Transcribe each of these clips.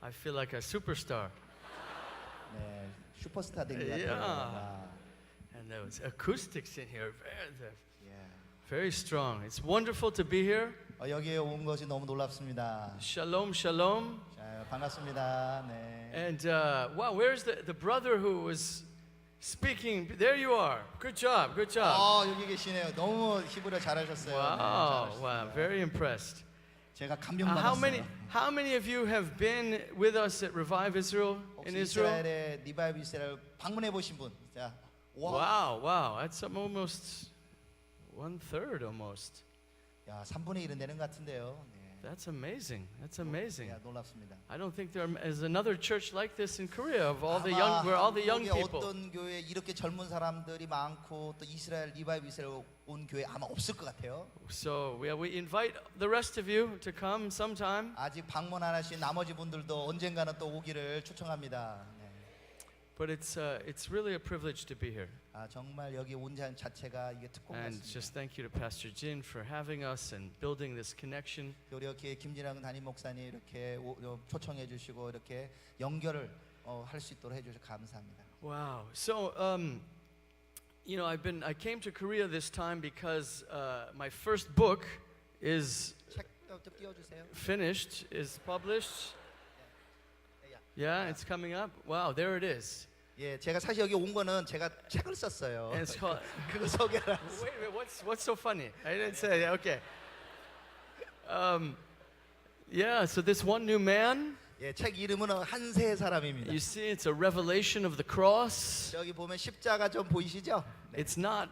I feel like a superstar. 네, 슈퍼스타 된 것 같아요. Yeah. 아, And those acoustics in here, 예. very strong. It's wonderful to be here. 여기에 온 것이 너무 놀랍습니다. Shalom, shalom. 자, 반갑습니다. 네. And wow, where's the brother who was speaking? There you are. Good job, good job. 여기 계시네요. 너무 히브리어 잘하셨어요. Wow, 네, wow, 잘하셨습니다. very impressed. 제가 감명받았어요. How many of you have been with us at Revive Israel in 혹시 Israel? 이스라엘의 리바이브 이스라엘 방문해 보신 분? 자, Wow, wow, that's almost 1/3 almost. 야, 3분의 1은 되는 것 같은데요. 네. That's amazing. That's amazing. 야, 놀랍습니다. I don't think there is another church like this in Korea of all the young, where all the young 한국에 people. 어떤 교회 이렇게 젊은 사람들이 많고 또 이스라엘 리바이브 이스라엘 온 교회 아마 없을 것 같아요. So we invite the rest of you to come sometime. 아직 방문 안 하신 나머지 분들도 언젠가는 또 오기를 초청합니다. 네. But it's really a privilege to be here. 정말 여기 온 자체가 이게 특권 And 같습니다. just thank you to Pastor Jin for having us and building this connection. 또 이렇게 김진학 담임 목사님 이렇게 초청해 주시고 이렇게 연결을 할 수 있도록 해주셔서 감사합니다. Wow. So you know, I came to Korea this time because my first book is 책도 띄워주세요. finished, is published. Yeah, it's coming up. Wow, there it is. 예, 제가 사실 여기 온 거는 제가 책을 썼어요. And it's called. 그거 소개를. Wait, what's so funny? I didn't say that. Okay. Yeah. So this one new man. 예, 책 이름은 한세 사람입니다. You see, it's a revelation of the cross. 여기 보면 십자가 좀 보이시죠? 네. It's not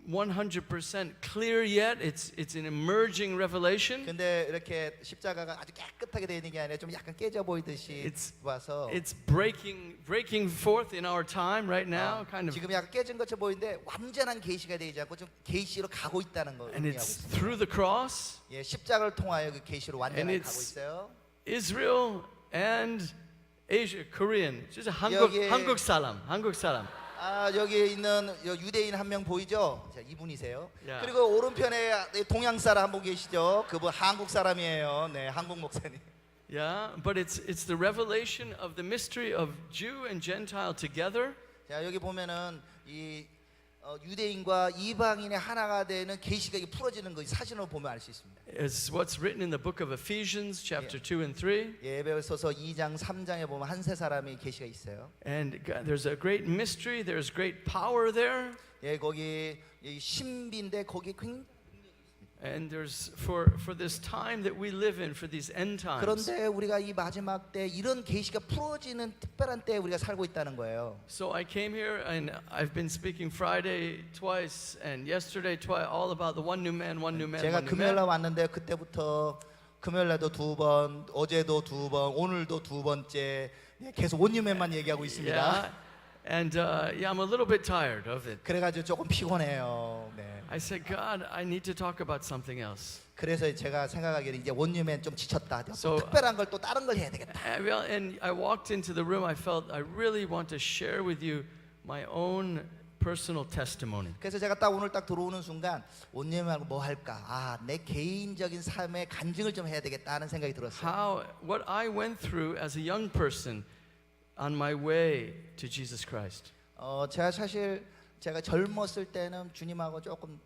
100% clear yet. It's an emerging revelation. 근데 이렇게 십자가가 아주 깨끗하게 되는 게 아니라 좀 약간 깨져 보이듯이 와서 It's breaking forth in our time right now, kind of. 지금 약간 깨진 것처럼 보이는데 완전한 계시가 되지 않고 좀 계시로 가고 있다는 거 And 의미하고 it's 있습니다. through the cross, 예, 십자가를 통하여 그 계시로 And 완전하게 it's- 가고 있어요. Israel and Asia, Korean. 진짜 여기에- 한국 사람. 여기 있는 유대인 한 명 보이죠? 자, 이분이세요. 야. 그리고 오른편에 동양 사람 한 분 계시죠? 그분 한국 사람이에요. 네, 한국 목사님. Yeah, but it's the revelation of the mystery of Jew and Gentile together. 자, 여기 보면은 이 유대인과 이방인의 하나가 되는 계시가 풀어지는 거 사진으로 보면 알 수 있습니다. It's what's written in the book of Ephesians, chapter 2 and 3. 예, 에베소서 2장 3장에 보면 한세 사람의 계시가 있어요. And there's a great mystery, there's great power there. 예, 거기 이 신비인데 거기 굉장히 And there's for this time that we live in, for these end times. 그런데 우리가 이 마지막 때 이런 계시가 풀어지는 특별한 때에 우리가 살고 있다는 거예요. So I came here and I've been speaking Friday twice and yesterday twice, all about the one new man, one new man, 제가 one new 금요일 man. 날 왔는데 그때부터 금요일 날도 두 번, 어제도 두 번, 오늘도 두 번째 계속 온유맨만 얘기하고 있습니다. Yeah, and yeah, I'm a little bit tired of it. 그래가지고 조금 피곤해요. 네. I said, God, I need to talk about something else. 그래서 제가 생각하기에는 이제 온유맨 좀 지쳤다. So- 특별한 걸 또 다른 걸 해야 되겠다. And I walked into the room. I felt I really want to share with you my own personal testimony. 그래서 제가 딱 오늘 딱 들어오는 순간 온유맨하고 뭐 할까? 내 개인적인 삶의 간증을 좀 해야 되겠다 하는 생각이 들었어요. What I went through as a young person on my way to Jesus Christ. 제가 사실 제가 젊었을 때는 주님하고 조금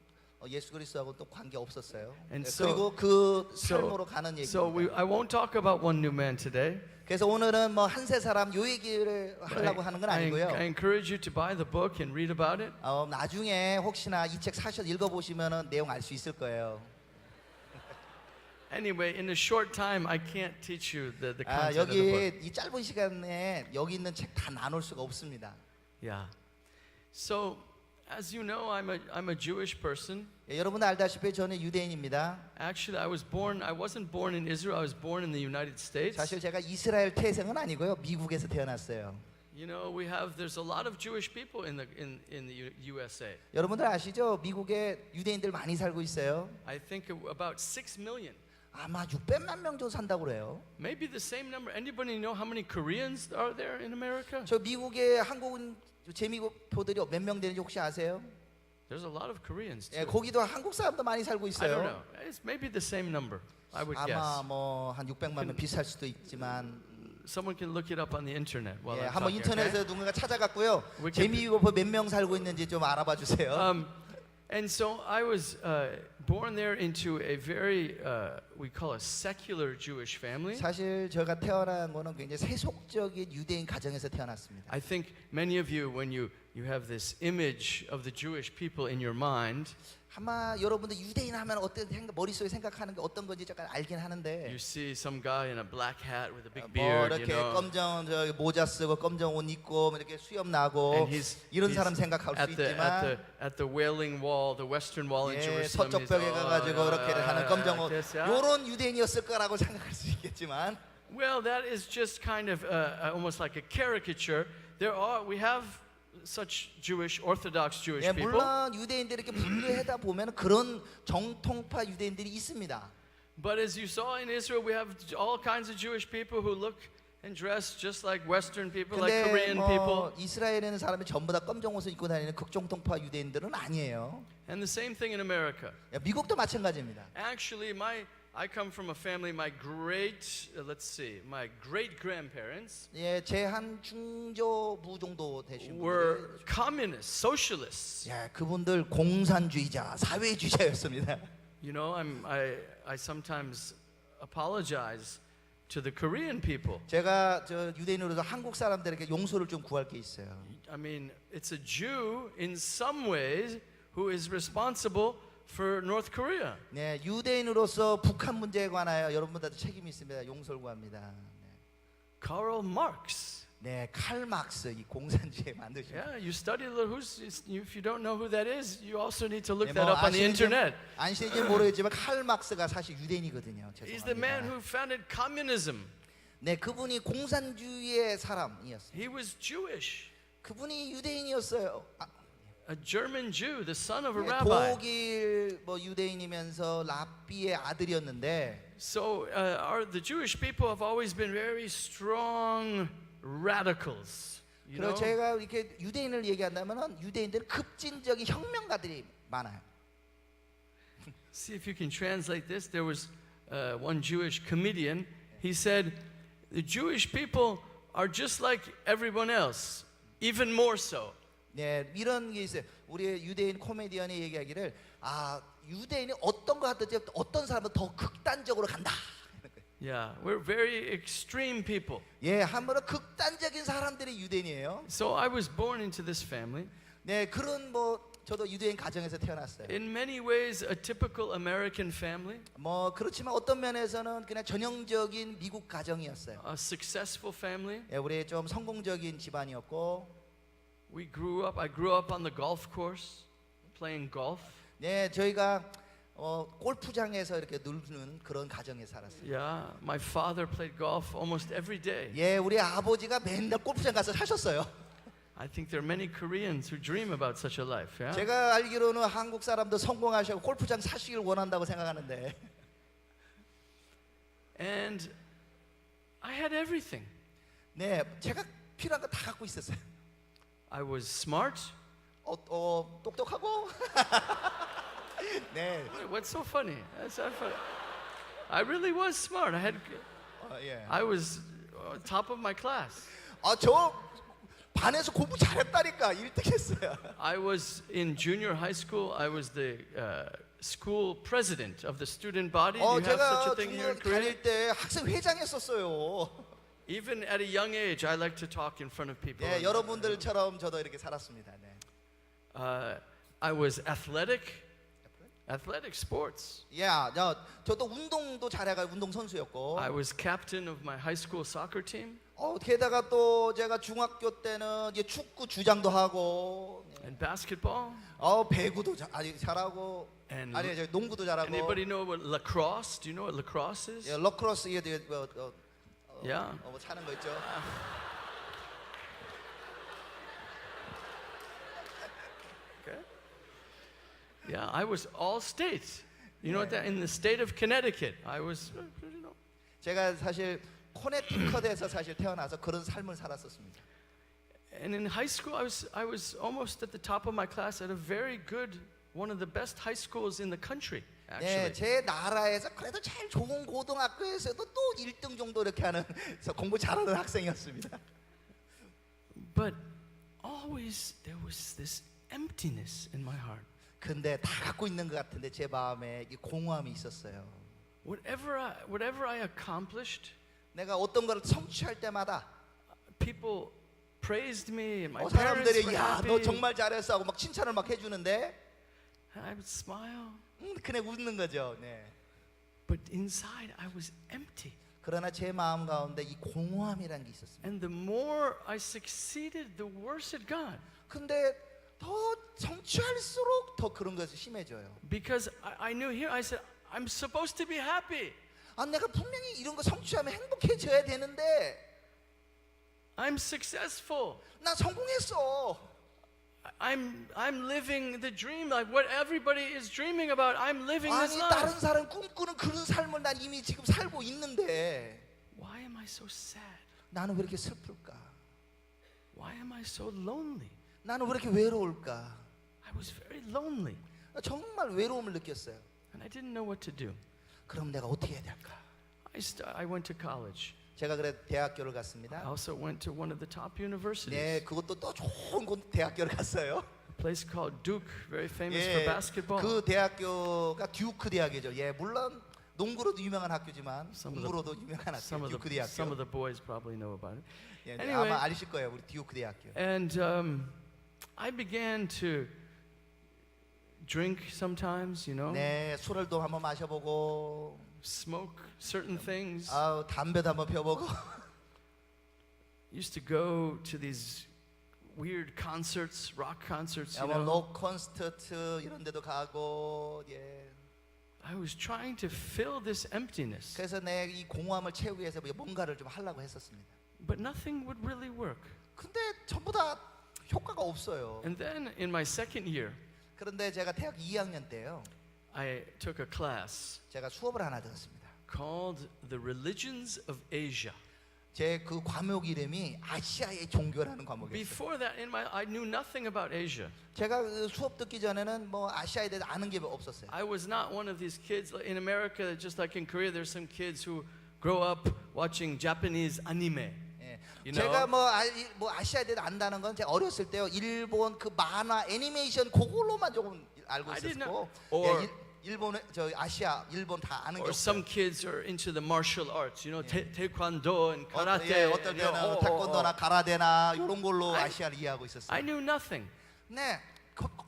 예수 그리스도하고 또 관계 없었어요. And 그리고 그 삶으로 가는 So 얘기입니다. I won't talk about one new man today. 그래서 오늘은 뭐 한세 사람 요 얘기를 하려고 하는 건 아니고요. I encourage you to buy the book and read about it. 나중에 혹시나 이 책 사셔서 읽어보시면 내용 알 수 있을 거예요. Anyway, in a short time, I can't teach you the content of the 여기 book. 이 짧은 시간에 여기 있는 책 다 나눌 수가 없습니다. Yeah. So, as you know, I'm a Jewish person. 여러분 알다시피 저는 유대인입니다. Actually, I wasn't born in Israel. I was born in the United States. 사실 제가 이스라엘 태생은 아니고요. 미국에서 태어났어요. You know, there's a lot of Jewish people in the USA. 여러분들 아시죠? 미국에 유대인들 많이 살고 있어요. I think about 6 million. 아마 600만 명 정도 산다고 그래요. Maybe the same number. Anybody know how many Koreans are there in America? 저 미국에 한국은 재미국포들이 몇 명 되는지 혹시 아세요? There's a lot of Koreans 예, too. 거기도 한국 사람도 많이 살고 I don't 있어요. know. It's maybe the same number. I would 아마 guess. 뭐 한 600만 명 비슷할 수도 있지만 someone can look it up on the internet while 예, I'm 한번 talking. Okay? 인터넷에 누군가 찾아갔고요. We can- 재미있고 몇 명 살고 있는지 좀 알아봐 주세요. And so I was born there into a very, we call a secular Jewish family. 사실 제가 태어난 거는 굉장히 세속적인 유대인 가정에서 태어났습니다. I think many of you, when you have this image of the Jewish people in your mind, 아마 여러분들 유대인 하면 어떤 머릿속에 생각하는 게 어떤 건지 잠깐 알긴 하는데 you see some guy in a black hat with a big 뭐 beard, 이렇게 you know, 검정 저 모자 쓰고 검정 옷 입고 뭐 이렇게 수염 나고 and he's 이런 사람 생각할 수 at the 있지만 at the Wailing Wall, the Western Wall in 예, Jerusalem. 서쪽 he's, 벽에 가가지고 이렇게 하는 검정 옷 like this, yeah. 요런 유대인이었을 거라고 생각할 수 있겠지만 Well, that is just kind of almost like a caricature. We have such Jewish, Orthodox Jewish 예, people. 물론 유대인들이 이렇게 분류하다 보면 그런 정통파 유대인들이 있습니다. But as you saw in Israel, we have all kinds of Jewish people who look and dress just like Western people, like 근데 Korean people. 뭐 이스라엘에는 사람이 전부 다 검정 옷을 입고 다니는 극정통파 유대인들은 아니에요. And the same thing in America. 예, 미국도 마찬가지입니다. Actually, I come from a family, my great grandparents 예, 제 한 중조부 정도 되신 were 분들, communists, socialists. 예, 그분들 공산주의자, 사회주의자였습니다. You know, I sometimes apologize to the Korean people. 제가 저 유대인으로서 한국 사람들에게 용서를 좀 구할 게 있어요. I mean, it's a Jew in some ways who is responsible for North Korea. 네, 유대인으로서 북한 문제에 관하여 여러분들도 책임이 있습니다. 용서를 구합니다. Karl Marx. 네, 칼 막스 이 공산주의 만드신. Yeah, you study a little. If you don't know who that is, you also need to look 네, that 뭐 up on the internet. 아시는지 모르겠지만 칼 막스가 사실 유대인이거든요. He's the man 죄송합니다. who founded communism. 네, 그분이 공산주의의 사람이었어요. He was Jewish, 그분이 유대인이었어요. a German Jew, the son of a 네, rabbi. 독일 뭐 유대인이면서 랍비의 아들이었는데 So the Jewish people have always been very strong radicals. You 그리고 know? 제가 이렇게 유대인을 얘기한다면은 유대인들은 급진적인 혁명가들이 많아요. See if you can translate this. There was one Jewish comedian. He said, "The Jewish people are just like everyone else, even more so." 네, 이런 게 있어요. 우리 유대인 코미디언이 얘기하기를 유대인이 어떤 거 하든지 어떤 사람은 더 극단적으로 간다. Yeah, we're very extreme people. 예, 한번은 극단적인 사람들이 유대인이에요. So I was born into this family. 네, 그런 뭐 저도 유대인 가정에서 태어났어요. In many ways, a typical American family, 뭐 그렇지만 어떤 면에서는 그냥 전형적인 미국 가정이었어요. a successful family. 예, 우리 좀 성공적인 집안이었고, I grew up on the golf course, playing golf. 네, 저희가 골프장에서 이렇게 놀는 그런 가정에 살았어요. Yeah, my father played golf almost every day. 예, 우리 아버지가 맨날 골프장 가서 사셨어요. I think there are many Koreans who dream about such a life. Yeah. 제가 알기로는 한국 사람도 성공하시고 골프장 사시길 원한다고 생각하는데, And I had everything. 네, 제가 필요한 거 다 갖고 있었어요. I was smart. 똑똑하고, 네, What's so funny? That's not funny. I really was smart. 예. I was top of my class. 저 반에서 공부 잘했다니까 1등했어요. I was in junior high school. I was the school president of the student body. Do you have such 제가 a thing here in 중学Korea? 다닐 때 학생 회장했었어요. Even at a young age, I like to talk in front of people. 네, 여러분들처럼 저도 이렇게 살았습니다. 네. I was athletic sports. 예, 저도 운동도 잘해가지고 운동 선수였고, I was captain of my high school soccer team 게다가 또 제가 중학교 때는 이제 축구 주장도 하고, and basketball. 배구도 아주 잘하고, And 아니 저 농구도 잘하고, anybody know what lacrosse? Do you know what lacrosse is? 예, 러크로스 Yeah. 뭐 차는 거 있죠. Okay. Yeah, I was all state. You know what that in the state of Connecticut. I was, you know. 제가 사실 코네티컷에서 사실 태어나서 그런 삶을 살았었습니다. And in high school, I was almost at the top of my class at a very good, one of the best high schools in the country. actually. 네, 제 나라에서 그래도 제일 좋은 고등학교에서도 또 1등 정도 이렇게 하는 그래서 공부 잘하는 학생이었습니다. But always there was this emptiness in my heart. 근데 다 갖고 있는 것 같은데 제 마음에 이 공허함이 있었어요. Whatever I accomplished, 내가 어떤 걸 성취할 때마다 people praised me and my parents 사람들이 were 야, 너 happy. 정말 잘했어 하고 막 칭찬을 막 해주는데 I would smile, 그냥 웃는 거죠. 네. but inside I was empty. 그러나 제 마음 가운데 이 공허함이라는 게 있었습니다. And the more I succeeded, the worse it got. 근데 더 성취할수록 더 그런 것이 심해져요. Because I knew here, I said, I'm supposed to be happy. 아, 내가 분명히 이런 거 성취하면 행복해져야 되는데 I'm successful. 나 성공했어. I'm living the dream like what everybody is dreaming about. I'm living this 아니 다른 life. 사람 꿈꾸는 그런 삶을 난 이미 지금 살고 있는데 Why am I so sad? 나는 왜 이렇게 슬플까? Why am I so lonely? 나는 왜 이렇게 외로울까? I was very lonely 정말 외로움을 느꼈어요. and I didn't know what to do. 그럼 내가 어떻게 해야 될까? I went to college. 제가 그래 대학교를 I 갔습니다. also went to one of the top universities. 네, 그것도 또 좋은 곳 대학교를 갔어요. A place called Duke, very famous for 예, basketball. 그 대학교가 듀크 대학이죠. 예, 물론 농구로도 유명한 학교지만 Some of the- 공부로도 유명한 Some 학교 of 듀크 the 대학교. boys probably know about it. 예, 네, Anyway. 아마 아실 거예요, 우리 듀크 대학교. And I began to drink sometimes, you know, 네, 술을 또 한번 마셔보고, smoke certain things. 담배도 한번 펴보고. Used to go to these weird concerts, rock concerts, you 뭐 know. 록 콘서트 이런 데도 가고, 예. I was trying to fill this emptiness, 그래서 내 이 공허함을 채우기 위해서 뭔가를 좀 하려고 했었습니다. but nothing would really work. 근데 전부 다 효과가 없어요. And then in my second year, 그런데 제가 대학 2학년 때요, I took a class 제가 수업을 하나 들었습니다. called The Religions of Asia. 제 그 과목 이름이 아시아의 종교라는 과목이었어요. Before that, I knew nothing about Asia. 제가 그 수업 듣기 전에는 뭐 아시아에 대해서 아는 게 없었어요. I was not one of these kids in America, just like in Korea. There's some kids who grow up watching Japanese anime. 예. You 제가 know? 뭐 아시아에 대해서 안다는 건 제가 어렸을 때요 일본 그 만화 애니메이션 그걸로만 조금 알고 I didn't 있었고, know. 예, 일본 저 아시아 일본 다 아는 게 Or 없어요. some kids are into the martial arts, you know, taekwondo and karate. 예, 어떨 you know, 때는 태권도나 가라데나 이런 걸로 I- 아시아를 이해하고 있었어요. I knew nothing. 네,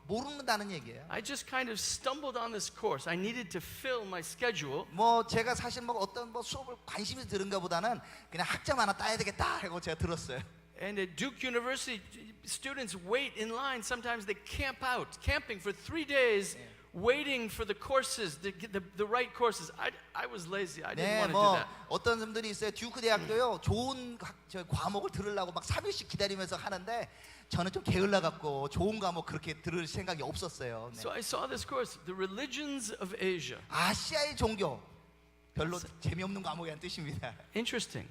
모른다는 얘기예요. I just kind of stumbled on this course. I needed to fill my schedule. 뭐 제가 사실 뭐 어떤 뭐 수업을 관심이 들은가 보다는 그냥 학점 하나 따야 되겠다 하고 제가 들었어요. And at Duke University, students wait in line. Sometimes they camp out, camping for 3 days, waiting for the courses, to get the right courses. I was lazy. I didn't 네, want to do 뭐 that. 어떤 분들이 있어요. 듀크 대학교요. 좋은 저 과목을 들으려고 막 3일씩 기다리면서 하는데 저는 좀 게을러 갖고 좋은 과목 그렇게 들을 생각이 없었어요. 네. So I saw this course, The Religions of Asia. 아시아의 종교 별로 재미없는 과목이라는 뜻입니다. Interesting.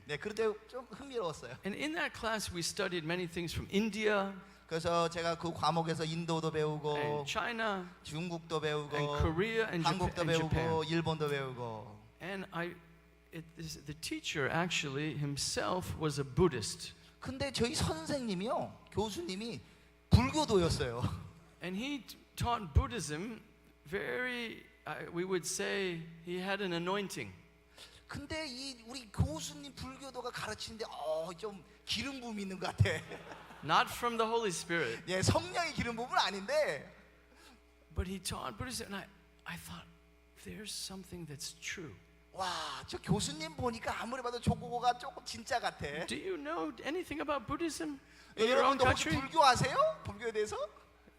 네, 그런데 좀 흥미로웠어요. And in that class, we studied many things from India 그래서 제가 그 과목에서 인도도 배우고 and China 중국도 배우고 and Korea and 한국도 배우고 Japan. 일본도 배우고. And the teacher actually himself was a Buddhist. 근데 저희 선생님이요, 교수님이 불교도였어요. And he taught Buddhism very, we would say he had an anointing. 근데 이 우리 교수님 불교도가 가르치는데 좀 기름 부음이 있는 것 같아. Not from the Holy Spirit, 예, 성령의 기름 부음은 아닌데. but he taught Buddhism. And I thought, there's something that's true. 와, 저 교수님 보니까 아무리 봐도 저거가 조금 진짜 같아. Do you know anything about Buddhism in your own 여러분도 혹시 country? 불교 아세요? 불교에 대해서?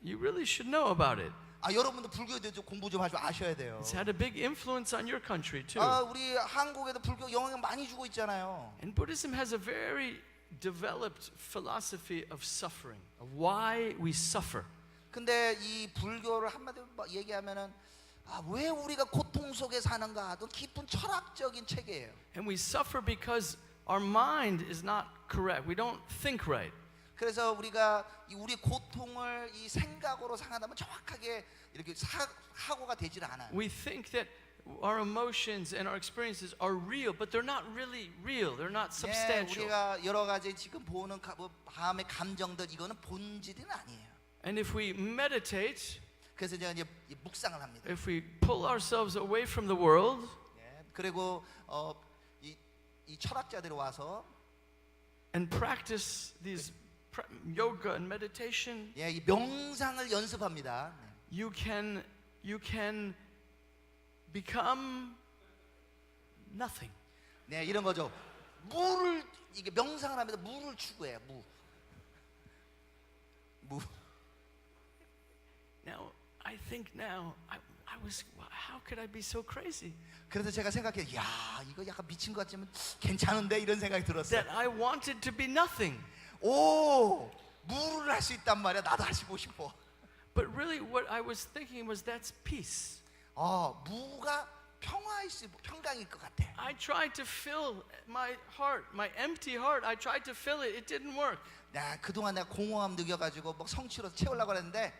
You really should know about it. 여러분도 불교에 대해서 공부 좀 아셔야 돼요. It's had a big influence on your country too. 우리 한국에도 불교 영향 많이 주고 있잖아요. And Buddhism has a very developed philosophy of suffering, of why we suffer. 근데 이 불교를 한마디로 얘기하면은 왜 우리가 고통 속에 사는가 하던 깊은 철학적인 체계예요. And we suffer because our mind is not correct. We don't think right. 그래서 우리가 우리 고통을 이 생각으로 상하다면 정확하게 이렇게 사고가 되질 않아요. We think that our emotions and our experiences are real, but they're not really real. They're not 예, substantial. 우리가 여러 가지 지금 보는 마음의 감정들 이거는 본질은 아니에요. And if we meditate, 그래서 제가 이제 묵상을 합니다. if we pull ourselves away from the world 예, 그리고 이 철학자들이 와서 and practice these yoga and meditation, 예, 이 명상을 연습합니다. you can become nothing. 네, 이런 거죠. 물을 이게 명상을 하면서 물을 추구해요. 무. Now, I think now, I was, how could I be so crazy? 그래서 제가 생각해요. 야, 이거 약간 미친 것 같지만 괜찮은데 이런 생각이 들었어요. That I wanted to be nothing. 오, 물을 할 수 있단 말이야. 나도 하시고 싶어. But really, what I was thinking was that's peace. 무가 평강일 것 같아. I tried to fill my heart, my empty heart. I tried to fill it. It didn't work. 야, 그동안 내가 공허함 느껴가지고 막 성취로 채우려고 했는데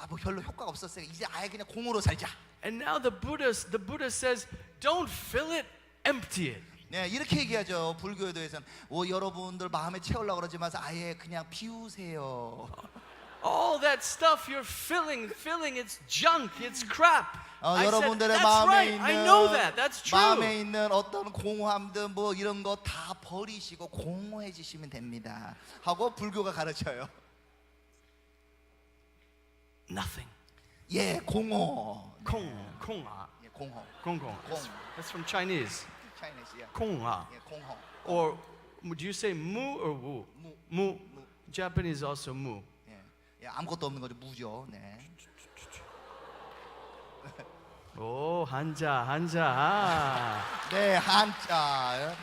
뭐 별로 효과가 없었어요. 이제 아예 그냥 공으로 살자. And now the Buddha says, don't fill it, empty it. 네, 이렇게 얘기하죠. 불교에서는 여러분들 마음에 채우려고 그러지만 아예 그냥 비우세요. All that stuff you're filling, it's junk, it's crap. I said, 여러분들의 that's 마음에 right. 있는 I know that. That's true. 마음에 있는 어떤 공허함들 뭐 이런 거 다 버리시고 공허해지시면 됩니다. 하고 불교가 가르쳐요. Nothing. 예, 공허. 공하. 예, 공허. 공공. That's from Chinese. Chinese, 예. 공하. 예, 공허. Or do you say mu or wu? 무. Japanese also mu. 예, 아무것도 없는 거죠. 무죠. 네. 오, 한자. 네, 한자.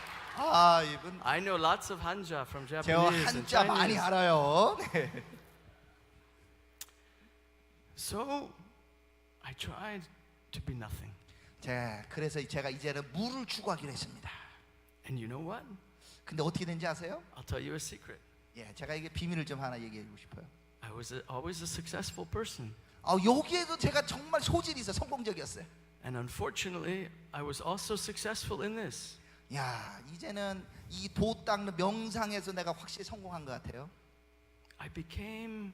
이분 I know lots of hanja from 제가 Japanese and 한자 많이 Chinese. 알아요. 네. So I tried to be nothing. 자, 그래서 제가 이제는 물을 추구하기로 했습니다. And you know what? 근데 어떻게 된지 아세요? I'll tell you a secret. 예, 제가 이게 비밀을 좀 하나 얘기해주고 싶어요. I was always a successful person. 여기에도 제가 정말 소질이 있어 성공적이었어요. And unfortunately, I was also successful in this. 야, 이제는 이 도 닦는 명상에서 내가 확실히 성공한 것 같아요. I became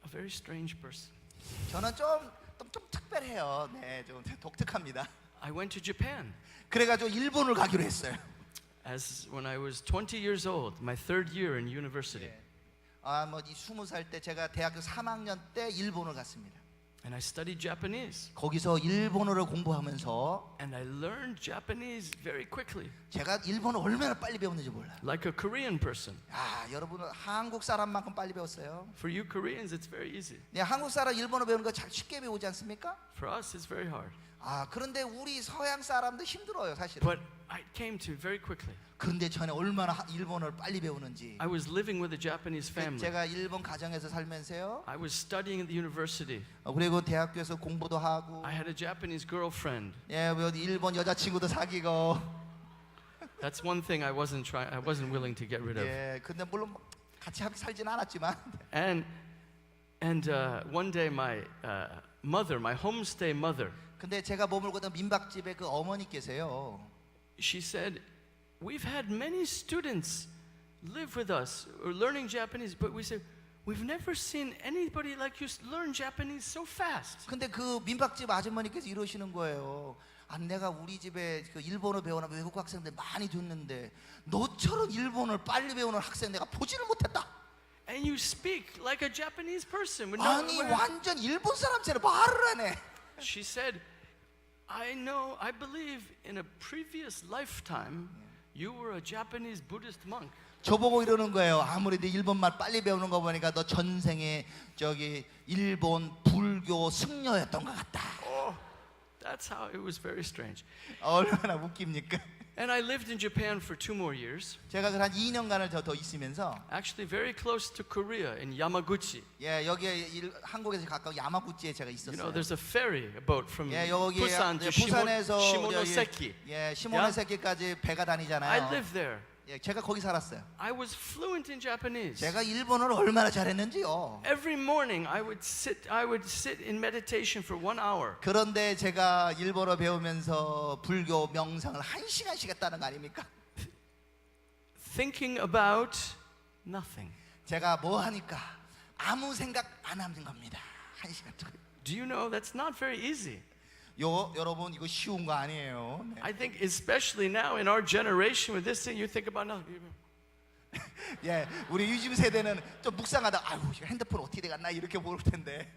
a very strange person. 저는 좀 특별해요. 네, 좀 독특합니다. I went to Japan 그래가지고 일본을 가기로 했어요. as when I was 20 years old, my third year in university. 이 20살 때 제가 대학교 3학년 때 일본을 갔습니다. And I studied Japanese. 거기서 일본어를 공부하면서 And I learned Japanese very quickly, 제가 일본어 얼마나 빨리 배웠는지 몰라요. like a Korean person. 여러분은 한국 사람만큼 빨리 배웠어요. For you Koreans, it's very easy. 네, 한국 사람 일본어 배우는 거 잘 쉽게 배우지 않습니까? For us, it's very hard. 그런데 우리 서양 사람도 힘들어요, 사실은. But I came to very quickly. 그런데 저는 얼마나 일본어를 빨리 배우는지. I was living with a Japanese family. 제가 일본 가정에서 살면서요. I was studying at the university. 그리고 대학교에서 공부도 하고. I had a Japanese girlfriend. 예, 일본 여자친구도 사귀고. That's one thing I wasn't willing to get rid of. 예, 근데 물론 같이 살진 않았지만. And one day my mother, my homestay mother, 근데 제가 머물고 있던 민박집에 그 어머니께서요. she said, "We've had many students live with us or learning Japanese, but we said we've never seen anybody like you learn Japanese so fast." 근데 그 민박집 아주머니께서 이러시는 거예요. 내가 우리 집에 그 일본어 배우는 외국 학생들 많이 뒀는데 너처럼 일본어를 빨리 배우는 학생 내가 보지를 못했다. And you speak like a Japanese person. With 아니 완전 일본 사람처럼 말을 하네. She said, I believe in a previous lifetime you were a Japanese Buddhist monk. 저보고 이러는 거예요. 아무래도 일본말 빨리 배우는 거 보니까 너 전생에 저기 일본 불교 승려였던 것 같다. Oh, that's how it was very strange. 얼마나 웃깁니까? And I lived in Japan for 2 more years. 제가 한 2년간을 더 있으면서 Actually very close to Korea in Yamaguchi. 예, 여기에 한국에서 가까운 야마구치에 제가 You 있었어요. know, there's a ferry boat from 예, 여기 Busan to 부산에서 Shimonoseki. 예, 시모노세키까지 배가 다니잖아요. I lived there. 예, 제가 거기 살았어요. I was fluent in Japanese. 제가 일본어를 얼마나 잘했는지요. Every morning I would sit in meditation for 1 hour. 그런데 제가 일본어 배우면서 불교 명상을 1시간씩 했다는 거 아닙니까? Thinking about nothing. 제가 뭐 하니까 아무 생각 안 하는 겁니다. 1시간 동안. Do you know that's not very easy? 여러분 이거 쉬운 거 아니에요. 네. I think especially now in our generation with this thing you think about nothing. 예, 우리 요즘 세대는 좀 묵상하다. 아유, 핸드폰 어떻게 돼갔나 이렇게 모를 텐데.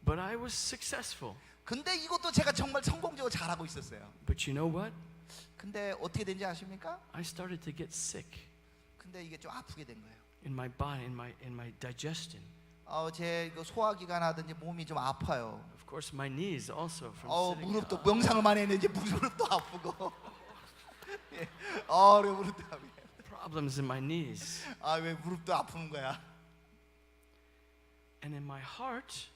But I was successful. 근데 이것도 제가 정말 성공적으로 잘하고 있었어요. But you know what? 근데 어떻게 된지 아십니까? I started to get sick 근데 이게 좀 아프게 된 거예요. in my body, in my digestion. 제 소화기관 하든지 몸이 좀 아파요. Of course, my knees also from sitting. 무릎도 명상을 많이 했는지 무릎도 아프고. 예, 왜 무릎도 아프게? Problems in my knees. 왜 무릎도 아픈 거야? And in my heart,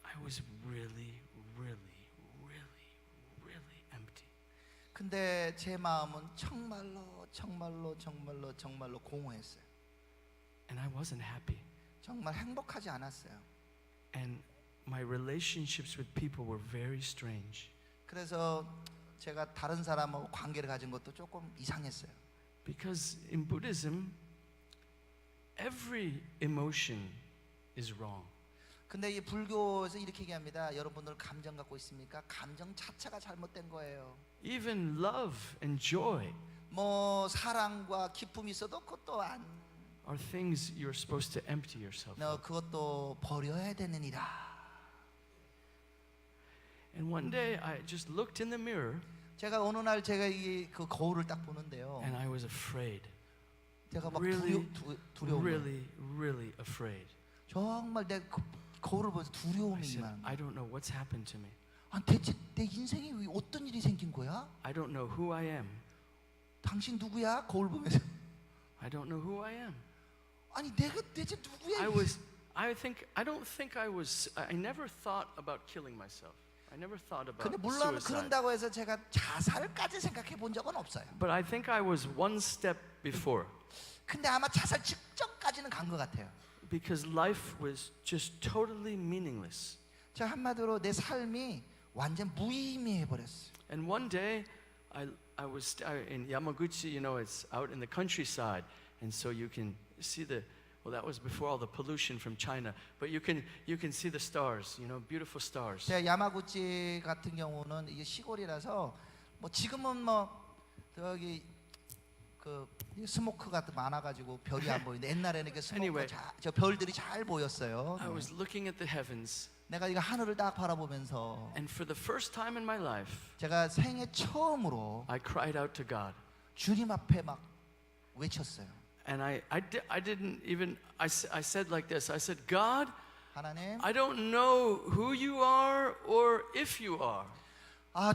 I was really, really, really, really empty. 근데 제 마음은 정말로 공허했어요. And I wasn't happy. 정말 행복하지 않았어요. And my relationships with people were very strange. 그래서 제가 다른 사람하고 관계를 가진 것도 조금 이상했어요. Because in Buddhism, every emotion is wrong. 근데 이 불교에서 이렇게 얘기합니다. 여러분들 감정 갖고 있습니까? 감정 자체가 잘못된 거예요. Even love and joy 뭐 사랑과 기쁨이 있어도 그것도 are things you're supposed to empty yourself of. 그것도 버려야 되느니라. And one day I just looked in the mirror 제가 어느 날 제가 그 거울을 딱 보는데요. and I was afraid. 제가 막 Really, 두려운 거예요. really afraid. 정말 내 거울을 보면서 I 두려움이 said, 임하는 I 거예요. don't know what's happened to me. 대체 내 인생에 왜 어떤 일이 생긴 거야? I don't know who I am. 당신 누구야? 거울 보면서. I don't know who I am. 아니 내가 대체 누구야? I never thought about killing myself. I never thought about 근데 물론 suicide. 그런다고 해서 제가 자살까지 생각해 본 적은 없어요. But I think I was one step before. 근데 아마 자살 직전까지는 간 것 같아요. Because life was just totally meaningless. 자, 한마디로 내 삶이 완전 무의미해 버렸어요. And one day, I was in Yamaguchi. You know, it's out in the countryside, and so you can see well, that was before all the pollution from China. But you can see the stars. You know, beautiful stars. 제가 야마구치 같은 경우는 이게 시골이라서 뭐 지금은 뭐 저기 그 스모크가 많아가지고 별이 안 보이는데 옛날에는 그 Anyway. 스모크 저 별들이 잘 보였어요. I was looking at the heavens, 내가 이거 하늘을 딱 바라보면서 and for the first time in my life, 제가 생애 처음으로 I cried out to God. 주님 앞에 막 외쳤어요. And I said like this. I said, God, 하나님, I don't know who you are or if you are.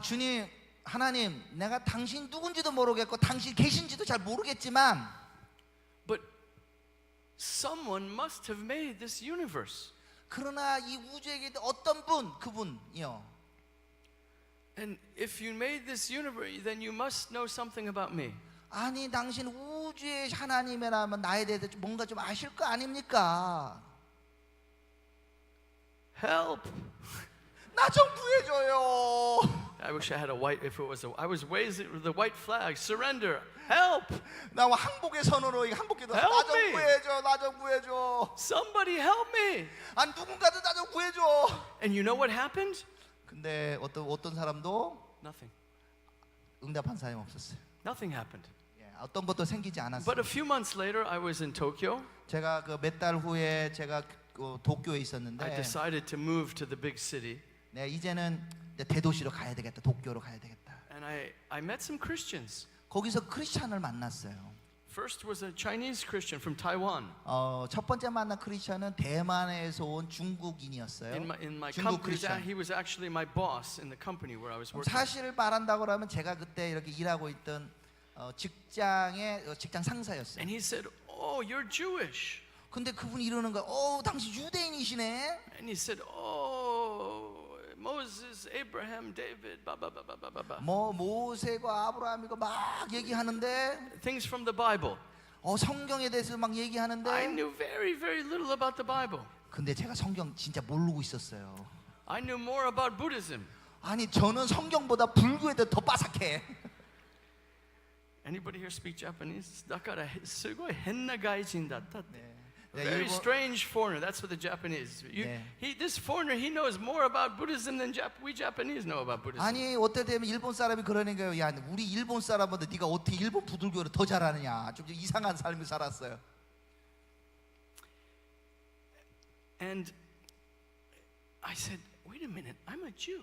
주님, 하나님, 내가 당신 누군지도 모르겠고 당신 계신지도 잘 모르겠지만 But someone must have made this universe. 그러나 이 우주에 어떤 그분이요. And if you made this universe, then you must know something about me. 아니 당신 우주의 하나님이라면 나에 대해서 뭔가 좀 아실 거 아닙니까? Help! 나 좀 구해줘요. I wish I had a white. I was raising the white flag. Surrender! Help! 나 항복의 선언으로 항복기도 나 Help 좀 me. 구해줘. 나 좀 구해줘. Somebody help me! 아니 누군가도 나 좀 구해줘. And you know what happened? 근데 어떤 사람도 Nothing. 응답한 사람이 없었어요. Nothing happened. 어떤 것도 생기지 않았어요. But a few months later, I was in Tokyo. 제가 그 몇 달 후에 제가 도쿄에 있었는데 I decided to move to the big city. 네, 이제는 대도시로 가야 되겠다. 도쿄로 가야 되겠다. And I met some Christians. 거기서 크리스찬을 만났어요. First was a Chinese Christian from Taiwan. 첫 번째 만난 크리스찬은 대만에서 온 중국인이었어요. In my 중국 company, 크리스찬. he was actually my boss in the company where I was working. 사실을 말한다고 하면 제가 그때 이렇게 일하고 있던 직장 상사였어요. And he said, "Oh, you're Jewish." 근데 그분이 이러는 거야. 당신 유대인이시네. And he said, "Oh, Moses, Abraham, David, blah blah blah blah blah blah. 뭐 모세가 아브라함이고 막 얘기하는데 Things from the Bible. 성경에 대해서 막 I 얘기하는데 knew very, very little about the Bible. 근데 제가 성경 진짜 모르고 있었어요. I knew more about Buddhism. 아니 저는 성경보다 불교에 대해 더 빠삭해. Anybody here speak Japanese? だからすごい変な外人だったって。 네, Very 일본- strange foreigner. That's what the Japanese. 네. This foreigner, he knows more about Buddhism than we Japanese know about Buddhism. 아니 어때 되면 일본 사람이 그러는 거예요. 야 우리 일본 사람보다 네가 어떻게 일본 부들교를 더 잘하느냐. 좀 이상한 삶을 살았어요. And I said, wait a minute, I'm a Jew.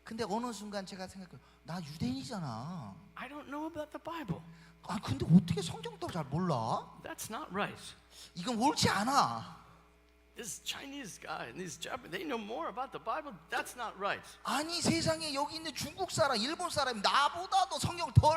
근데 어느 순간 제가 생각해요. 나 유대인이잖아. I don't know about the Bible. 아 근데 어떻게 성경도 잘 몰라? That's not right. 이건 옳지 않아. This Chinese guy and these Japanese, they know more about the Bible. That's not right. 아니 세상에 여기 있는 중국 사람, 일본 사람이 나보다도 성경 더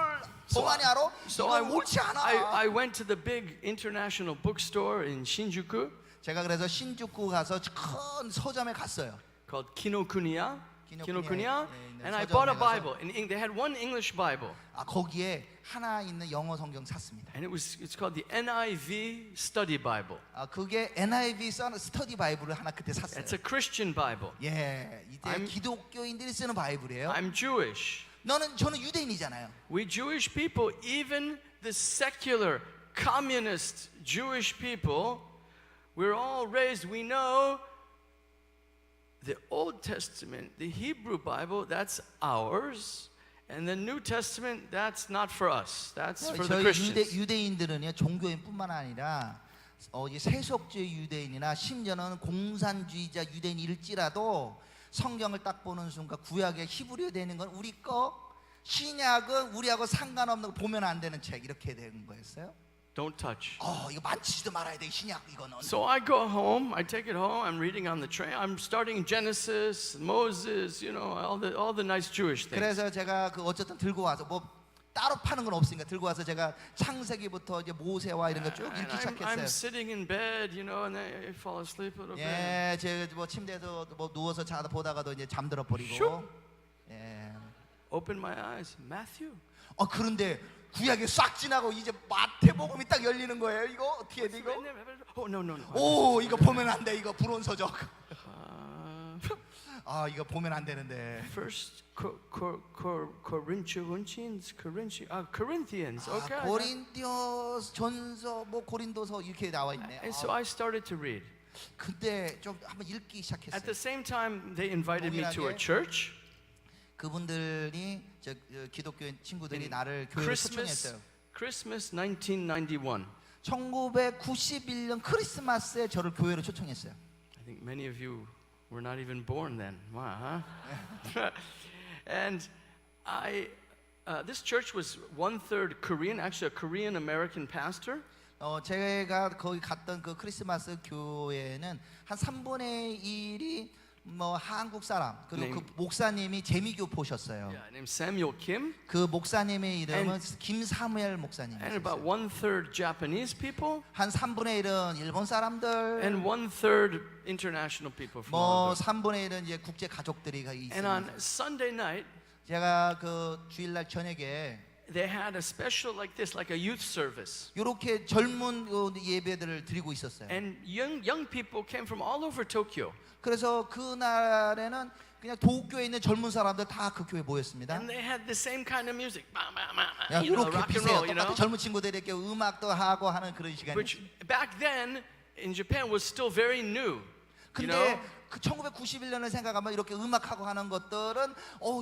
많이 알아? 이건 옳지 않아. I went to the big international bookstore in Shinjuku 제가 그래서 신주쿠 가서 큰 서점에 갔어요. called Kinokuniya. Kinokuniya, And I 서점에 bought a 가서- Bible. They had one English Bible. 아 거기에 하나 있는 영어 성경 샀습니다. And it's called the NIV Study Bible. 아 그게 NIV 스터디 바이블을 하나 그때 샀어요. It's a Christian Bible. 예, 이때 기독교인들이 쓰는 바이블이에요. I'm Jewish. 저는 유대인이잖아요. We Jewish people, even the secular, communist Jewish people, we're all raised, we know the Old Testament, the Hebrew Bible, that's ours. And the New Testament, that's not for us. That's for the 저희 Christians. 유대인들은요 종교인뿐만 아니라 이 세속주의 유대인이나 심지어는 공산주의자 유대인일지라도 성경을 딱 보는 순간 구약의 히브리어 되는 건 우리 거, 신약은 우리하고 상관없는 거 보면 안 되는 책 이렇게 되는 거였어요. Don't touch. 이거 만지지도 말아야 돼 신약 이거는. So I go home, I take it home, I'm reading on the train, I'm starting Genesis, Moses, you know, all the nice Jewish things. 그래서 제가 그 어쨌든 들고 와서 뭐 따로 파는 건 없으니까 들고 와서 제가 창세기부터 이제 모세와 이런 거 쭉 And 읽기 I'm 시작했어요. sitting in bed, you know, and I fall asleep a little bit. 예, 제가 뭐 침대에서 뭐 누워서 자다 보다가도 이제 잠들어 버리고. 슉. 예. Open my eyes, Matthew. 그런데 구약에 싹 지나고 이제 마태복음이 딱 열리는 거예요. 이거 어떻게 돼 이거? Oh no no no. 오, 이거 보면 안 돼. 이거 불온서적. Uh, 이거 보면 안 되는데. First Corinthians. Okay. 고린도서 전서 뭐 고린도서 이렇게 나와 있네. And so I started to read. 근데 좀 한번 읽기 At the 시작했어요. same time, they invited me to a 동일하게 church. 그분들이 기독교 친구들이 In 나를 교회에 초청했어요. Christmas 1991. 1991년 크리스마스에 저를 교회로 초청했어요. I think many of you were not even born then. Wow, huh? And this church was 1/3 Korean, actually a Korean American pastor. 제가 거기 갔던 그 크리스마스 교회는 한 3분의 1이 뭐 한국 사람 그리고 그 목사님이 재미교포셨어요. Yeah, named Samuel Kim. 그 목사님의 이름은 김사무엘 목사님이었어요. And about 1/3 Japanese people. 한 3분의 1은 일본 사람들, And 1/3 international people from 뭐 all over. 3분의 1은 이제 국제 가족들이 And on 있습니다. Sunday night, 제가 그 주일날 저녁에 they had a special like this, like a youth service. 이렇게 젊은 예배들을 드리고 있었어요. And young people came from all over Tokyo. 그래서 그날에는 그냥 도쿄에 있는 젊은 사람들 다 그 교회에 모였습니다. And they had the same kind of music. 이렇게 Rock and 비슷해요. roll, you 똑같은 know. 젊은 친구들이 이렇게 음악도 하고 하는 그런 시간이. Which back then in Japan was still very new. You know? 근데 그 1991년을 생각하면 이렇게 음악하고 하는 것들은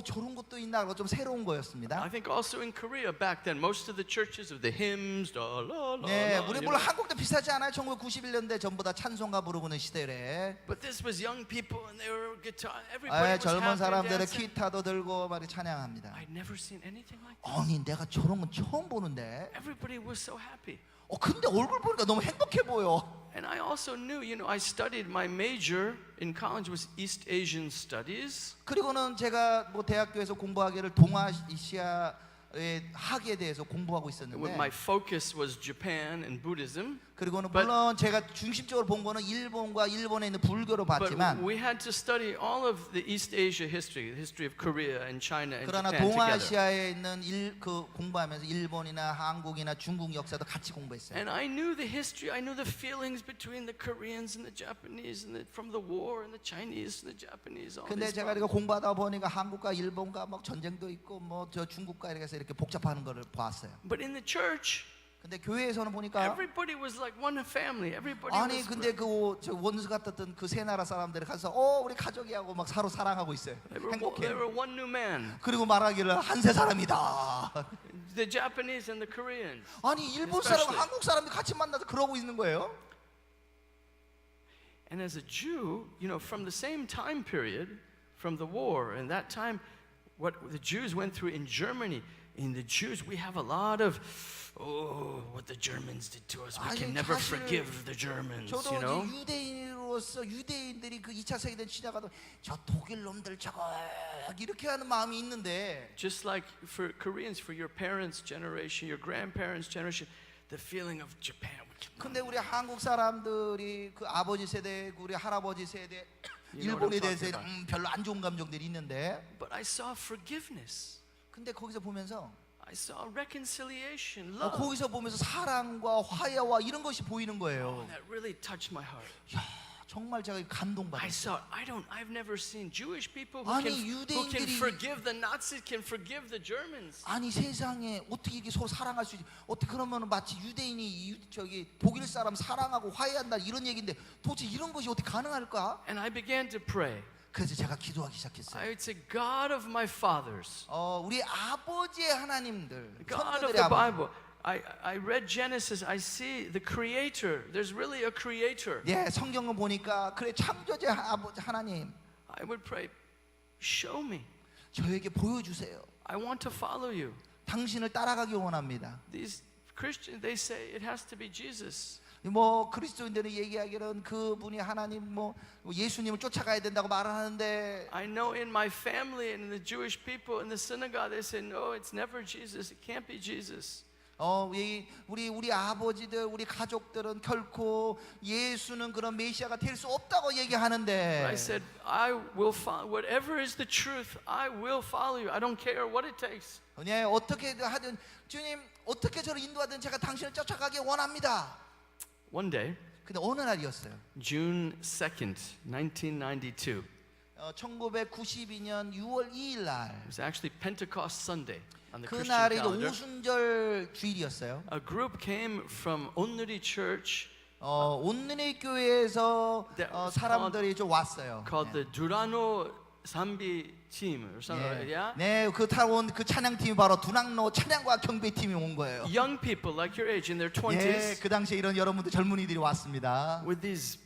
저런 것도 있나 하고 좀 새로운 거였습니다. I think also in Korea back then, most of the churches of the hymns, la la la. 네, la, 우리 you 물론 know. 한국도 비슷하지 않아요? 1991년대 전부 다 찬송가 부르고는 시대래. But this was young people and they were guitar. Everybody was 젊은 happy 사람들은 dancing. 기타도 들고 말이 찬양합니다. I'd never seen anything like that. 아니 내가 저런 건 처음 보는데. Everybody was so happy. 근데 얼굴 보니까 너무 행복해 보여. And I also knew, you know, I studied my major in college was East Asian Studies. 그리고는 제가 뭐 대학교에서 공부하기를 동아시아의 학에 대해서 공부하고 My 있었는데 focus was Japan and Buddhism. 그리고는 But- 물론 제가 중심적으로 본 거는 일본과 일본에 있는 불교로 But 봤지만 we had to study all of the East Asia history, the history of Korea and China and 그러나 Japan together. 동아시아에 있는 그 공부하면서 일본이나 한국이나 중국 역사도 같이 공부했어요. And I knew the history, I knew the feelings between the Koreans and the Japanese, and from the war, and the Chinese and the Japanese. All 근데 these 제가 이거 problems. 공부하다 보니까 한국과 일본과 막 전쟁도 있고 뭐 저 중국과 이렇게 해서 이렇게 복잡한 거를 봤어요. But in the church, 근데 교회에서는 보니까 everybody was like one family. Everybody 아니 was. 근데 저 원수 같았던 그 세 나라 사람들이 가서 우리 가족이하고 막 서로 사랑하고 있어요. They were 행복해. one new man. 그리고 말하기를 한세 사람이다. The Japanese and the Koreans. 아니 일본 사람, Especially. 한국 사람들 같이 만나서 그러고 있는 거예요. And as a Jew, from the same time period, from the war, and that time, what the Jews went through in Germany, in the Jews, we have a lot of, what the Germans did to us. We 아니, can never 사실 forgive the Germans, 저도 you know? 유대인으로서 유대인들이 그 2차 세계대전 지나가도 저 독일 놈들 저거 이렇게 하는 마음이 있는데 Just like for Koreans, for your parents' generation, your grandparents' generation, the feeling of Japan. 근데 우리 한국 사람들이 그 아버지 세대, 우리 할아버지 세대 You know 일본에 what I'm talking 대해서 별로 안 좋은 감정들이 있는데 But I saw forgiveness. 근데 거기서 보면서 I saw reconciliation, love. 거기서 보면서 사랑과 화해와 이런 것이 보이는 거예요. That really touched my heart. 야, 정말 제가 I 감동받았어요. saw. I've never seen Jewish people who 아니, can 유대인들이- forgive the Nazis, can forgive the Germans. 아니 세상에 어떻게 이게 서로 사랑할 수 있지? 어떻게 그러면 마치 유대인이 저기 독일 사람 사랑하고 화해한다 이런 얘기인데 도대체 이런 것이 어떻게 가능할까? And I began to pray. 그래서 제가 기도하기 시작했어요. I would say, God of my fathers, 우리 아버지의 하나님들, God of 선조들의 the 아버지. Bible. I read Genesis. I see the Creator. There's really a Creator. 예, 성경을 보니까 그래 창조제 아버지 하나님 I would pray, show me. 저에게 보여주세요. I want to follow you. 당신을 따라가기 원합니다. These Christians, they say it has to be Jesus. 뭐 그리스도인들이 얘기하기는 그분이 하나님 뭐 예수님을 쫓아가야 된다고 말을 하는데 I know in my family and in the Jewish people in the synagogue, they say, no, it's never Jesus. It can't be Jesus. 우리 아버지들 우리 가족들은 결코 예수는 그런 메시아가 될 수 없다고 얘기하는데 I said, I will follow. Whatever is the truth, I will follow you. I don't care what it takes. 네, 어떻게 하든 주님 어떻게 저를 인도하든 제가 당신을 쫓아가기 원합니다. One day, 근데 어느 날이었어요. June 2nd, 1992. 1992년 6월 2일 날 It was actually Pentecost Sunday on the Christian 그날이 calendar. 오순절 주일이었어요. A group came from Onnuri Church 온누리 교회에서 That was 사람들이 좀 왔어요. called the Durano Sambi team or something, 예. yeah? 네, 그 타온 그 찬양팀이 바로 두낙로 찬양과 경배팀이 온 거예요. Young people like your age in their 예, 20s 그 당시에 이런 여러분들 젊은이들이 왔습니다. with these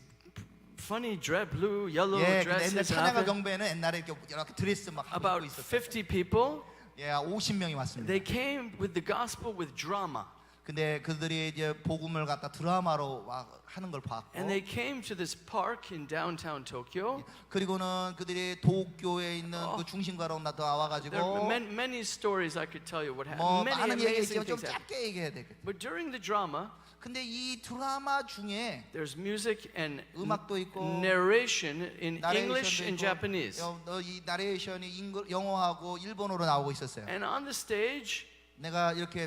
funny blue, yellow 예, 근데 옛날 dresses. and 찬양과 outfit. 경배는 옛날에 이렇게 드레스 막 하고 About 입고 있었어요. 50 people. 예, 50명이 왔습니다. They came with the gospel with drama. 근데 그들이 이제 복음을 갖다 드라마로 하는 걸 봤고 And they came to this park in downtown Tokyo. 그리고는 그들이 도쿄에 있는 그 중심가로 나와 There are 가지고 many stories I could tell you what happened. 뭐 Many 많은 얘기가 amazing 있지만 좀 things happened. 짧게 얘기해야 되겠다. But during the drama, 근데 이 드라마 중에 there's music and 음악도 있고 narration in English 나레이션도 and 있고, Japanese. 이 나레이션이 영어하고 일본어로 나오고 있었어요. And on the stage, 내가 이렇게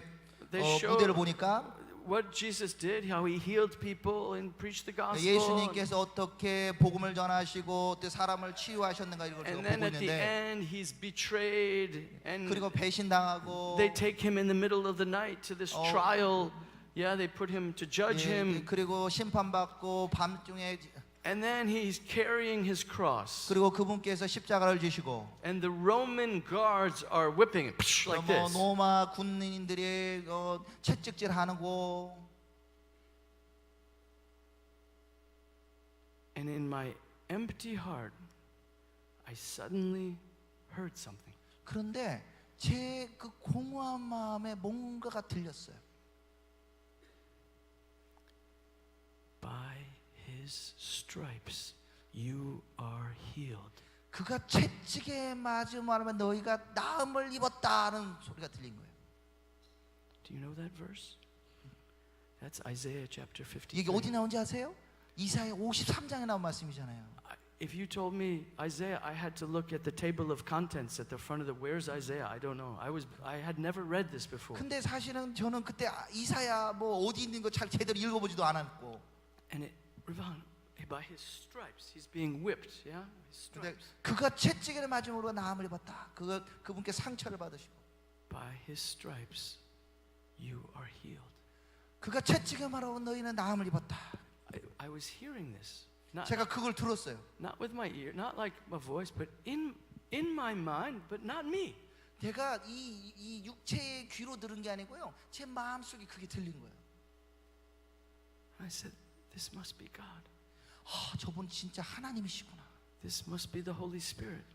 they show 무대를 보니까 what Jesus did, how he healed people and preached the gospel. 예수님께서 어떻게 복음을 전하시고 또 사람을 치유하셨는가 이걸 제가 And then 보고 at the 있는데 end, he's betrayed, and 그리고 배신당하고 they take him in the middle of the night to this trial. Yeah, they put him to judge him, 그리고 심판받고 밤중에 and then he's carrying his cross. 그리고 그분께서 십자가를 지시고 And the Roman guards are whipping him like 뭐 this. 로마 군인들이 채찍질하고 And in my empty heart, I suddenly heard something. 그런데 제 그 공허한 마음에 뭔가가 들렸어요. By his stripes, you are healed. 그가 채찍에 맞음하면 너희가 나음을 입었다는 소리가 들린 거예요. Do you know that verse? That's Isaiah chapter 이게 53. 어디 나온지 아세요? 이사야 53장에 나온 말씀이잖아요. If you told me Isaiah, I had to look at the table of contents at the front of the. Where's Isaiah? I don't know. I had never read this before. 근데 사실은 저는 그때 이사야 뭐 어디 있는 거 잘 제대로 읽어보지도 않았고. And it, Ravon, by his stripes, he's being whipped. Yeah, his 근데 stripes. 그가 채찍을 맞음으로 나음을 입었다. 그분께 상처를 받으시고. By his stripes, you are healed. 그가 채찍을 말하고 너희는 나음을 입었다. I was hearing this. Not, 제가 그걸 들었어요. not with my ear, not like my voice, but in my mind, but not me. 내가 이 육체의 귀로 들은 게 아니고요. 제 마음속에 그게 들린 거예요. I said, this must be God. 저분 진짜 하나님이시구나. This must be the Holy Spirit.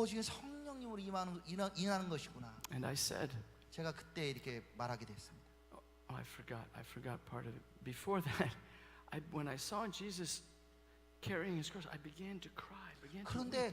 지금 성령님으로 임하는 것이구나. And I said, 제가 그때 이렇게 말하게 됐습니다. I forgot part of it. Before that, when I saw Jesus carrying his cross, I began to cry. 그런데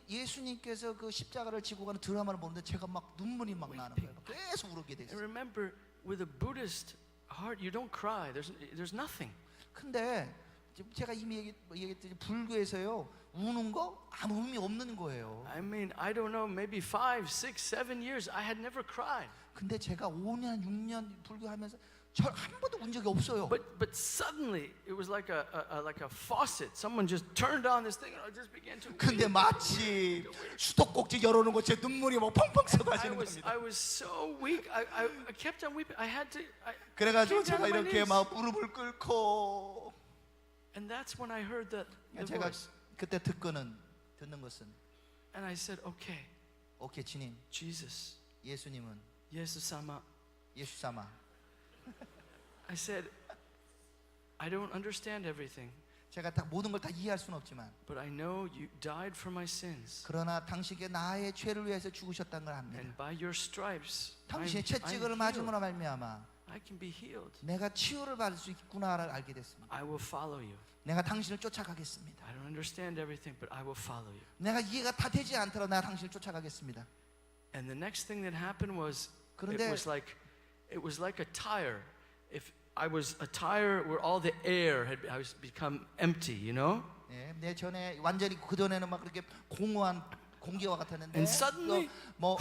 예수님께서 그 십자가를 지고 가는 드라마를 보는데 제가 막 눈물이 막 나는 거예요. 계속 울게 And 됐어요. remember, with a Buddhist heart, you don't cry. There's nothing. 근데 지금 제가 이미 얘기했듯이 불교에서요 우는 거 아무 의미 없는 거예요. I mean, I don't know, maybe 5, 6, 7 years, I had never cried. 근데 제가 5년, 6년 불교하면서 한 번도 운 적이 없어요. But suddenly, it was like a faucet. Someone just turned on this thing, and I just began to. 근데 마치 수도꼭지 열어놓은 것에 눈물이 막 펑펑 쏟아지는 겁니다. I was so weak. I kept on weeping. I had to. 그래가지고 came down 제가 on my 이렇게 knees. 막 무릎을 꿇고 And that's when I heard the 제가 voice. 그때 듣는 것은 And I said, okay, 오케이 주님, Jesus, 예수님은 예수様. 예수 삼아. I said, I don't understand everything, 제가 다 모든 걸 다 이해할 수는 없지만 but I know you died for my sins. 그러나 당신께 나의 죄를 위해서 죽으셨다는 걸 압니다. And by your stripes, 당신의 I'm 채찍을 healed. 맞음으로 말미암아 I can be healed. 내가 치유를 받을 수 있구나를 알게 됐습니다. I will follow you. 내가 당신을 쫓아가겠습니다. I don't understand everything, but I will follow you. 내가 이해가 다 되지 않더라도 내가 당신을 쫓아가겠습니다. And the next thing that happened was 그런데 it was like a tire. If I was a tire where all the air had become empty, you know? 예, 내 전에 완전히 그 전에는 막 그렇게 공허한 공기와 같았는데 And suddenly, 뭐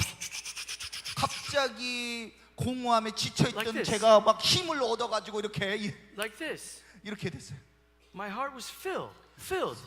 갑자기 공허함에 지쳐있던 Like this. 제가 막 힘을 얻어가지고 이렇게 like this. 이렇게 됐어요. My heart was filled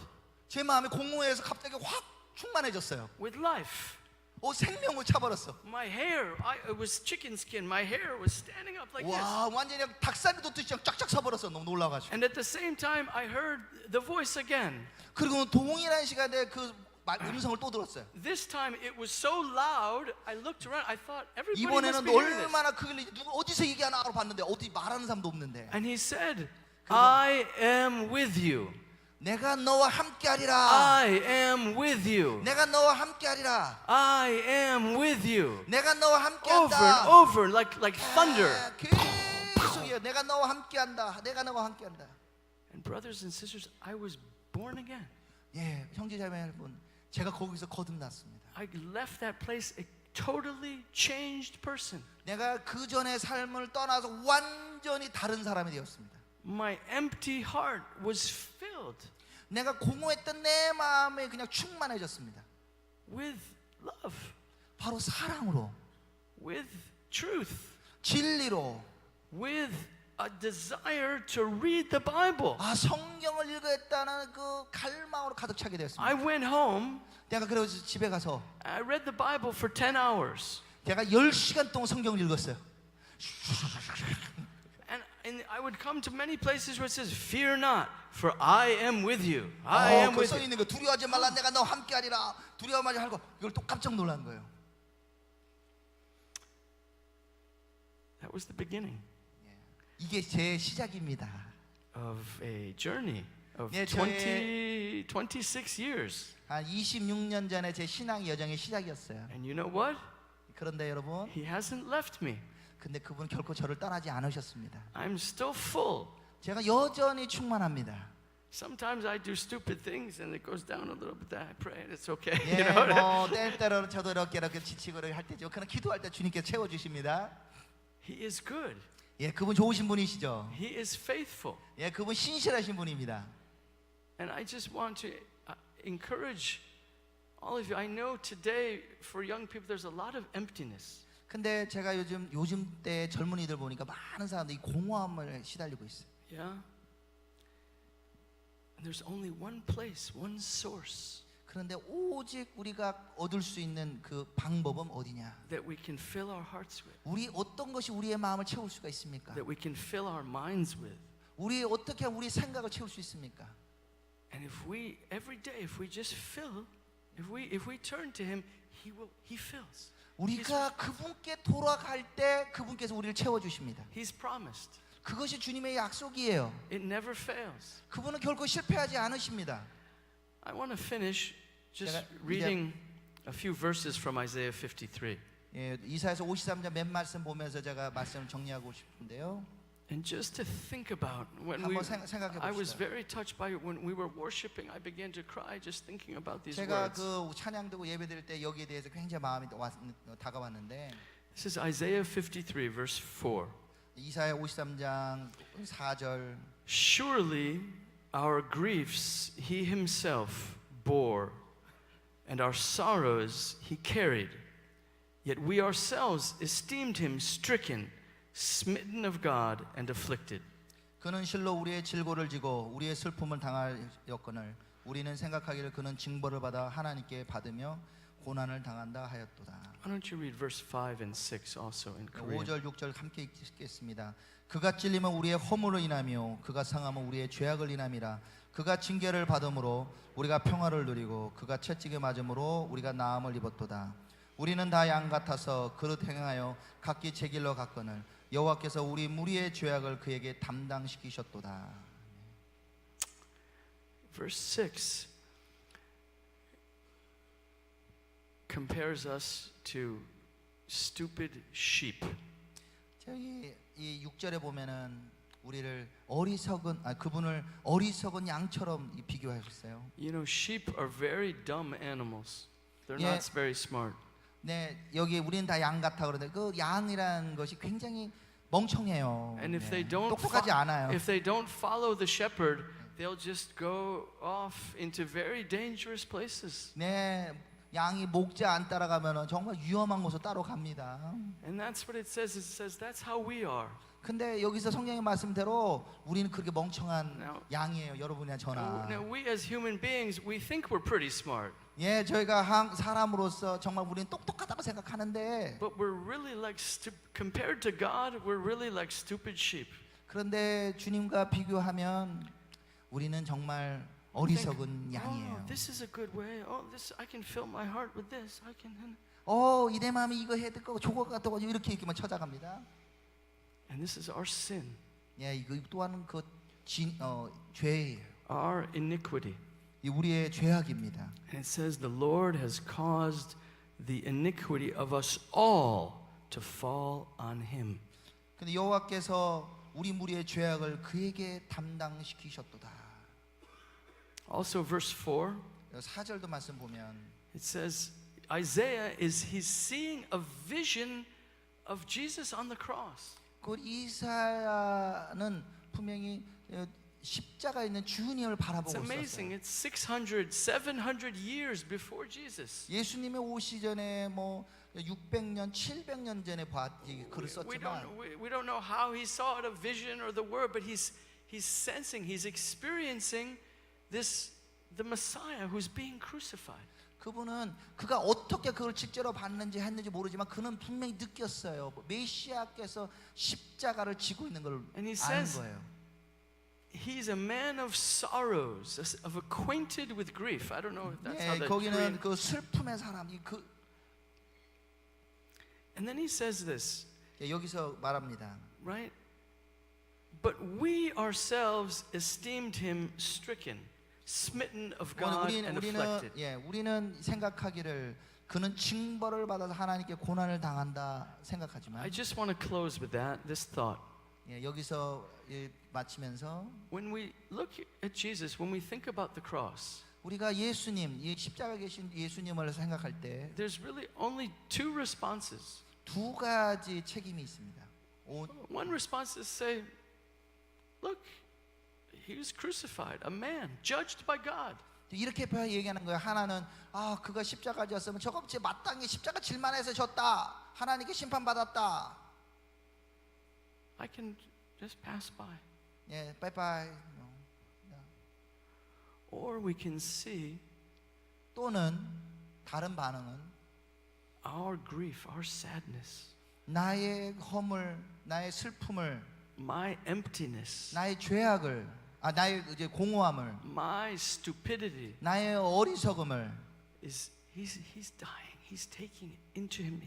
제 마음이 공허해서 갑자기 확 충만해졌어요. with life. 생명을 차버렸어. My hair, it was chicken skin. My hair was standing up like this. 와, 완전히 닭살이 돋듯이 쫙쫙 서버렸어. 너무 놀라가지고. And at the same time, I heard the voice again. 그리고 동일한 시간에 그 음성을 또 들었어요. This time it was so loud. I looked around. I thought everybody must 이번에는 be hearing this. 얼마나 크길래 누가 어디서 얘기하나 봤는데 어디 말하는 사람도 없는데. And he said, I am with you. 내가 너와 함께하리라. I am with you. 내가 너와 함께하리라. I am with you. 내가 너와 Over and 함께한다. over, like thunder. 계속이요. 내가 너와 함께한다. 내가 너와 함께한다. And brothers and sisters, I was born again. 예, 형제자매 여러분, 제가 거기서 거듭났습니다. I left that place a totally changed person. 내가 그 전의 삶을 떠나서 완전히 다른 사람이 되었습니다. My empty heart was filled 내가 공허했던 내 마음에 그냥 충만해졌습니다. with love, 바로 사랑으로, with truth, 진리로, with a desire to read the Bible. 성경을 읽었다는 그 갈망으로 가득 차게 되었습니다. I went home, 내가 그래서 집에 가서 I read the Bible for 10 hours. 제가 10시간 동안 성경을 읽었어요. And I would come to many places where it says, fear not, for I am with you. I am 그 with 써 you. 있는 거 두려워하지 말라 내가 너와 함께하리라. 두려워하지 말고 이걸 또 깜짝 놀란 거예요. That was the beginning 이게 제 시작입니다. of a journey of 네, 26 years. 한 26년 전에 제 신앙 여정의 시작이었어요. And you know what? 그런데 여러분, He hasn't left me. 근데 그분 결코 저를 떠나지 않으셨습니다. I'm still full. 제가 여전히 충만합니다. Sometimes I do stupid things and it goes down a little bit. I pray and it's okay. 예, You know? 뭐 때때로는 저도 이렇게 지치고 할 때죠. 그러나 기도할 때 주님께서 채워주십니다. He is good. 예, 그분 좋으신 분이시죠. He is faithful. 예, 그분 신실하신 분입니다. And I just want to encourage all of you. I know today for young people there's a lot of emptiness. 근데 제가 요즘 때 젊은이들 보니까 많은 사람들이 공허함을 시달리고 있어요. Yeah? And there's only one place, one source 그런데 오직 우리가 얻을 수 있는 그 방법은 어디냐? that we can fill our hearts with, 우리 어떤 것이 우리의 마음을 채울 수가 있습니까? that we can fill our minds with. 우리 어떻게 우리 생각을 채울 수 있습니까? And if we every day if we just fill, if we turn to him, he fills. 우리가 그분께 돌아갈 때 그분께서 우리를 채워 주십니다. He's promised. 그것이 주님의 약속이에요. It never fails. 그분은 결코 실패하지 않으십니다. I want to finish just 제가 reading a few verses from Isaiah 53. 예, 이사야서 53장 맨 말씀 보면서 제가 말씀을 정리하고 싶은데요. And just to think about when 한번 생각해 I was 봅시다. very touched by it when we were worshiping. I began to cry just thinking about these 제가 words. 그 찬양드고 예배드릴 때 여기에 대해서 굉장히 마음이 다가왔는데 This is Isaiah 53 verse 4. 이사야 53장 4절 Surely our griefs he himself bore, and our sorrows he carried. Yet we ourselves esteemed him stricken, smitten of God, and afflicted. 그는 실로 우리의 질고를 지고 우리의 슬픔을 당하였거늘 우리는 생각하기를 그는 징벌을 받아 하나님께 받으며 고난을 당한다 하였도다. Why don't you read verse 5 and 6 also in Korean? 5절 6절 함께 읽겠습니다. 그가 찔림은 우리의 허물로 인하며 그가 상함은 우리의 죄악을 인함이라. 그가 징계를 받음으로 우리가 평화를 누리고 그가 채찍에 맞음으로 우리가 나음을 입었도다. 우리는 다 양 같아서 그릇 행하여 각기 제 길로 갔거늘 여호와께서 우리 무리의 죄악을 그에게 담당시키셨도다. Verse 6 compares us to stupid sheep. 저기 이 6절에 보면은 우리를 그분을 어리석은 양처럼 비교하셨어요. You know, sheep are very dumb animals. They're Yeah. not very smart. 네, 여기 우리는 다 양 같아 그러는데 그 양이라는 것이 굉장히 멍청해요. And if 네, they don't 똑똑하지 않아요. if they don't follow the shepherd, they'll just go off into very dangerous places. 네, 양이 목자 안 따라가면은 정말 위험한 곳으로 따로 갑니다. And that's what it says. It says that's how we are. 근데 여기서 성경의 말씀대로 우리는 그렇게 멍청한 Now- 양이에요, 여러분이나 저나. Now we as human beings, we think we're pretty smart, 예, 저희가 사람으로서 정말 우리는 똑똑하다고 생각하는데 but we're really like compared to God, we're really like stupid sheep. 그런데 주님과 비교하면 우리는 정말 어리석은 양이에요. Oh, this is a good way. Oh, this I can fill my heart with this. I can. 이내 마음이 이거 해야 될 거고 저거 같다고 이렇게만 찾아갑니다. And this is our sin, 예, 이거 또한 죄예요. our iniquity. 이 우리의 죄악입니다. And it says the Lord has caused the iniquity of us all to fall on him. 근데 여호와께서 우리 무리의 죄악을 그에게 담당시키셨도다. Also verse 4, 4절도 말씀 보면 it says Isaiah he's seeing a vision of Jesus on the cross. 그 이사야는 분명히 십자가에 있는 주님을 It's 바라보고 amazing. 있었어요. It's 600, 700 years before Jesus. 예수님의 오시 전에 뭐 600년, 700년 전에 글을 썼지만 We don't know how he saw it, a vision or the word, but he's sensing, he's experiencing the Messiah who's being crucified. 그분은 그가 어떻게 그걸 직접 봤는지 했는지 모르지만 그는 분명히 느꼈어요. 메시아께서 십자가를 지고 있는 걸 And he 아는 says 거예요. he's a man of sorrows, of acquainted with grief. I don't know if that's how 네, that 거기는 Korean. 그 슬픔의 사람이 And then he says this, 여기서 말합니다. right? But we ourselves esteemed him stricken, smitten of God and afflicted. 우리는 생각하기를 그는 징벌을 받아서 하나님께 고난을 당한다 생각하지만 I just want to close with this thought. 여기서 마치면서 When we look at Jesus, when we think about the cross, 우리가 예수님, 이 십자가 계신 예수님을 생각할 때 there's really only two responses. 두 가지 책임이 있습니다. 온 One response is say, look, he was crucified, a man, judged by God. 이렇게 얘기하는 거예요. 하나는 아 그가 십자가 졌으면 저거 마땅히 십자가 질만해서 졌다. 하나님께 심판받았다. I can just pass by. 예, 빠이빠이. Or we can see 또는 다른 반응은 our grief, our sadness, 나의 허물, 나의 슬픔을, my emptiness, 나의 죄악을, 나의 이제 공허함을, my stupidity 나의 어리석음을 is he's dying. He's taking it into him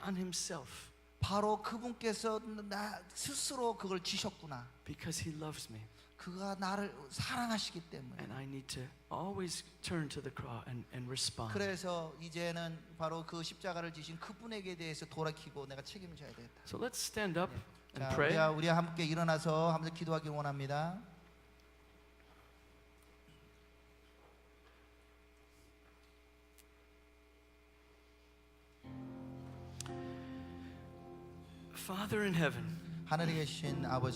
on himself 바로 그분께서 나 스스로 그걸 지셨구나. because he loves me. 그가 나를 사랑하시기 때문에. And I need to always turn to the cross and respond. 그래서 이제는 바로 그 십자가를 지신 그분에게 대해서 돌이키고 내가 책임을 져야 되겠다. So let's stand up and 자, pray. 우리 함께 일어나서 한번 기도하길 원합니다. Father in heaven, 하늘에 계신 아버지